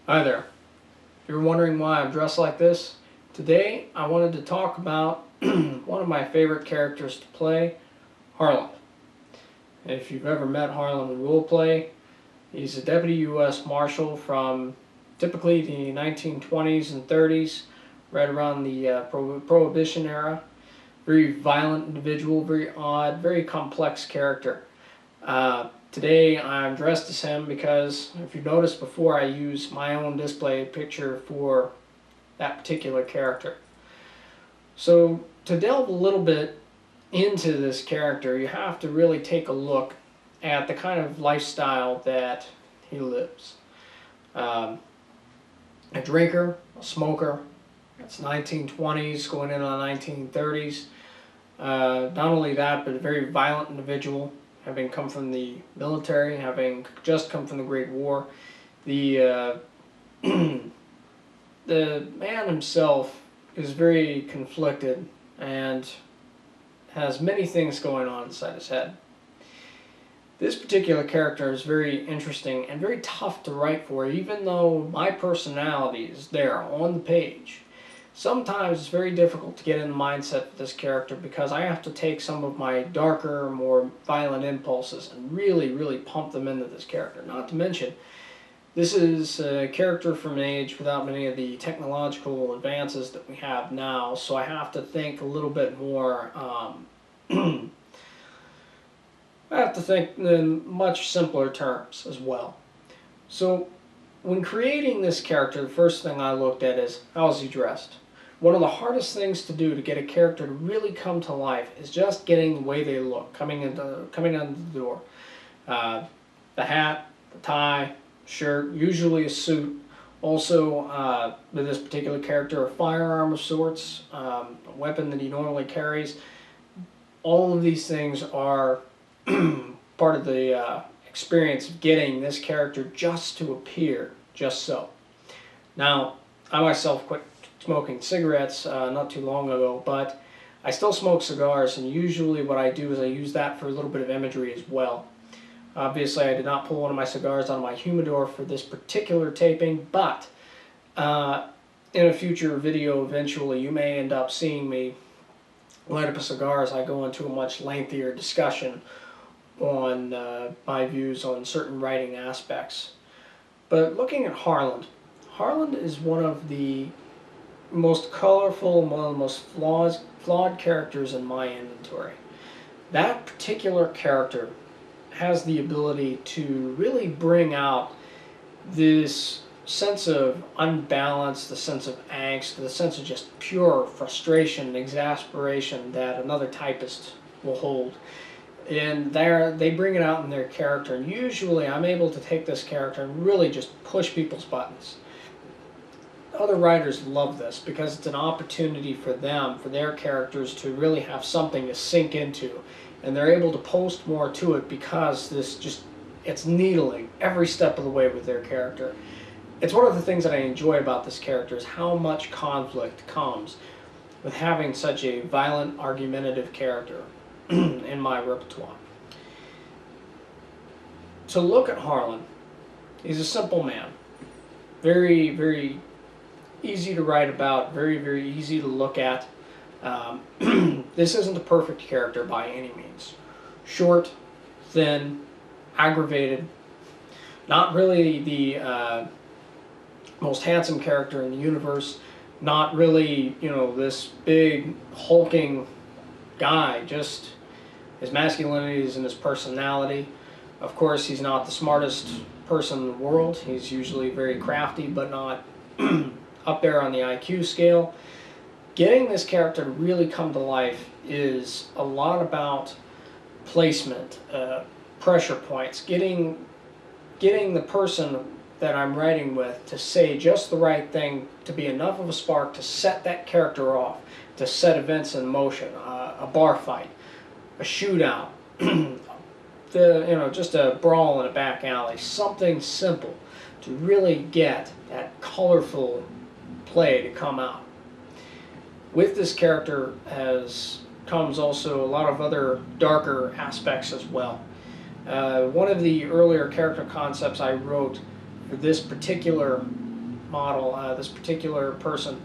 Hi there. If you're wondering why I'm dressed like this, today I wanted to talk about one of my favorite characters to play, Harland. If you've ever met Harland in roleplay, he's a deputy U.S. Marshal from typically the 1920s and 30s, right around the Prohibition era. Very violent individual, very odd, very complex character. Today I'm dressed as him because, if you noticed before, I use my own display picture for that particular character. So to delve a little bit into this character, you have to really take a look at the kind of lifestyle that he lives. A drinker, a smoker. It's 1920s going into the 1930s. Not only that, but a very violent individual, having come from the military, having just come from the Great War. The the man himself is very conflicted and has many things going on inside his head. This particular character is very interesting and very tough to write for, even though my personality is there on the page. Sometimes it's very difficult to get in the mindset of this character because I have to take some of my darker, more violent impulses and really pump them into this character. Not to mention, this is a character from an age without many of the technological advances that we have now, so I have to think a little bit more. I have to think in much simpler terms as well. So, when creating this character, the first thing I looked at is, how is he dressed? One of the hardest things to do to get a character to really come to life is just getting the way they look, coming into the door. The hat, the tie, shirt, usually a suit. Also, with this particular character, a firearm of sorts, a weapon that he normally carries. All of these things are part of the experience of getting this character just to appear just so. Now, I myself quit smoking cigarettes not too long ago, but I still smoke cigars, and usually what I do is I use that for a little bit of imagery as well. Obviously, I did not pull one of my cigars out of my humidor for this particular taping, but in a future video eventually you may end up seeing me light up a cigar as I go into a much lengthier discussion on my views on certain writing aspects. But looking at Harland, Harland is one of the most colorful, one of the most flawed characters in my inventory. That particular character has the ability to really bring out this sense of unbalance, the sense of angst, the sense of just pure frustration and exasperation that another typist will hold. And they bring it out in their character, and usually I'm able to take this character and really just push people's buttons. Other writers love this because it's an opportunity for them, for their characters to really have something to sink into, and they're able to post more to it because it's needling every step of the way with their character. It's one of the things that I enjoy about this character is how much conflict comes with having such a violent, argumentative character in my repertoire. To look at Harland, he's a simple man. Very easy to write about, very easy to look at. This isn't a perfect character by any means. Short, thin, aggravated, not really the most handsome character in the universe, not really, this big hulking guy, just his masculinity is in his personality. Of course, he's not the smartest person in the world. He's usually very crafty, but not up there on the IQ scale. Getting this character to really come to life is a lot about placement, pressure points, getting the person that I'm writing with to say just the right thing, to be enough of a spark to set that character off, to set events in motion, a bar fight, a shootout, just a brawl in a back alley, something simple to really get that colorful play to come out. With this character comes also a lot of other darker aspects as well. One of the earlier character concepts I wrote for this particular model, this particular person,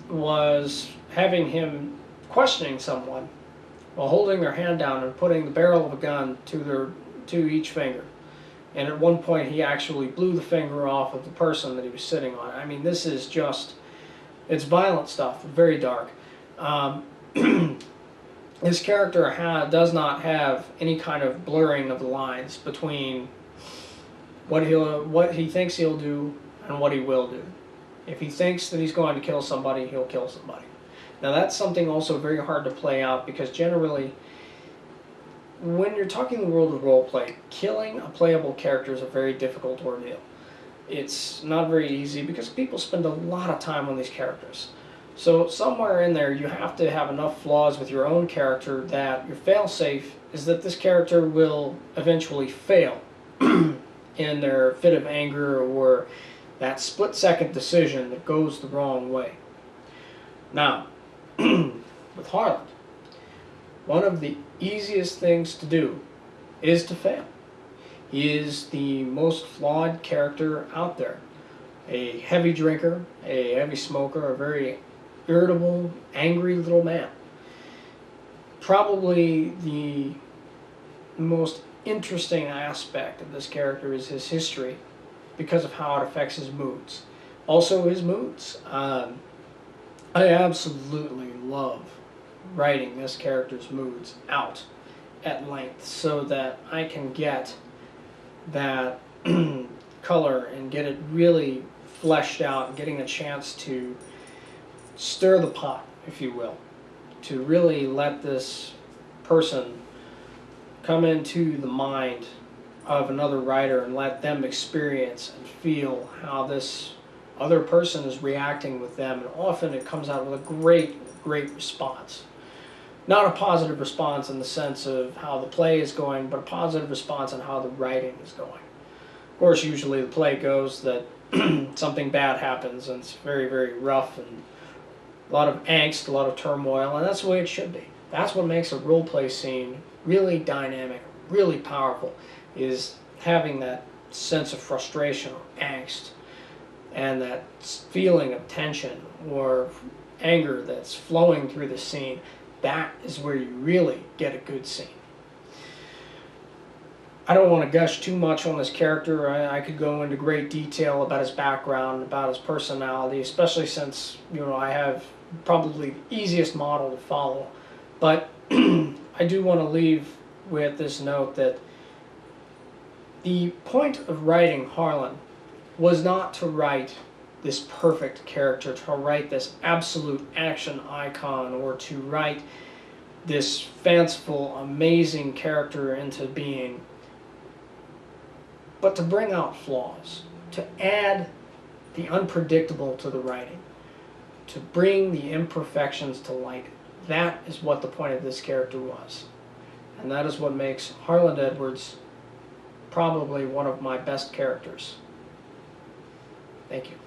was having him questioning someone while holding their hand down and putting the barrel of a gun to each finger. And at one point he actually blew the finger off of the person that he was sitting on. I mean, this is just, it's violent stuff, very dark. His character does not have any kind of blurring of the lines between what he thinks he'll do and what he will do. If he thinks that he's going to kill somebody, he'll kill somebody. Now that's something also very hard to play out, because generally, when you're talking the world of roleplay, killing a playable character is a very difficult ordeal. It's not very easy because people spend a lot of time on these characters. So somewhere in there you have to have enough flaws with your own character that your fail-safe is that this character will eventually fail in their fit of anger or that split-second decision that goes the wrong way. Now, with Harland, one of the easiest things to do is to fail. He is the most flawed character out there. A heavy drinker, a heavy smoker, a very irritable, angry little man. Probably the most interesting aspect of this character is his history, because of how it affects his moods. Also his moods. I absolutely love writing this character's moods out at length so that I can get that color and get it really fleshed out, and getting a chance to stir the pot, if you will, to really let this person come into the mind of another writer and let them experience and feel how this other person is reacting with them. And often it comes out with a great response. Not a positive response in the sense of how the play is going, but a positive response on how the writing is going. Of course, usually the play goes that something bad happens and it's very rough and a lot of angst, a lot of turmoil, and that's the way it should be. That's what makes a role play scene really dynamic, really powerful, is having that sense of frustration or angst and that feeling of tension or anger that's flowing through the scene. That is where you really get a good scene. I don't want to gush too much on this character. I could go into great detail about his background, about his personality, especially since, I have probably the easiest model to follow. But I do want to leave with this note that the point of writing Harland was not to write this perfect character, to write this absolute action icon, or to write this fanciful, amazing character into being, but to bring out flaws, to add the unpredictable to the writing, to bring the imperfections to light. That is what the point of this character was. And that is what makes Harland Edwards probably one of my best characters. Thank you.